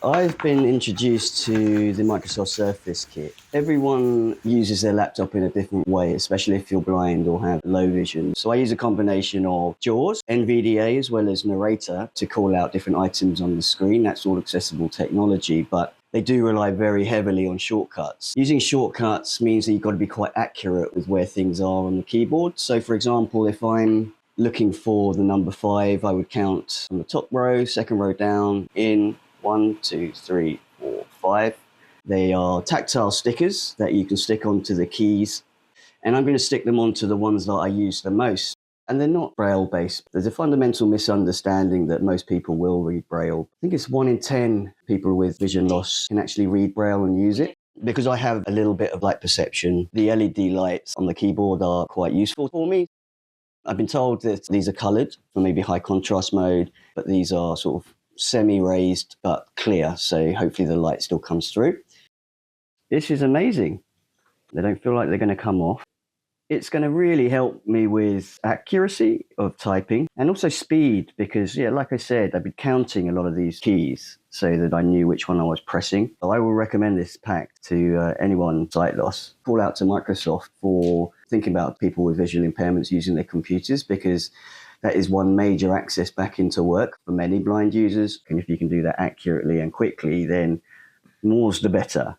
I've been introduced to the Microsoft Surface Kit. Everyone uses their laptop in a different way, especially if you're blind or have low vision. So I use a combination of JAWS, NVDA, as well as Narrator to call out different items on the screen. That's all accessible technology, but they do rely very heavily on shortcuts. Using shortcuts means that you've got to be quite accurate with where things are on the keyboard. So for example, if I'm looking for the number 5, I would count on the top row, second row down, in 1, 2, 3, 4, 5. They are tactile stickers that you can stick onto the keys, and I'm going to stick them onto the ones that I use the most. And they're not Braille based. There's a fundamental misunderstanding that most people will read Braille. I think it's 1 in 10 people with vision loss can actually read Braille and use it. Because I have a little bit of light perception, the LED lights on the keyboard are quite useful for me. I've been told that these are coloured for maybe high contrast mode, but these are sort of semi-raised but clear, so hopefully the light still comes through. This is amazing. They don't feel like they're going to come off. It's going to really help me with accuracy of typing and also speed because, like I said, I've been counting a lot of these keys so that I knew which one I was pressing. So I will recommend this pack to anyone sight loss. Call out to Microsoft for thinking about people with visual impairments using their computers because that is one major access back into work for many blind users. And if you can do that accurately and quickly, then more's the better.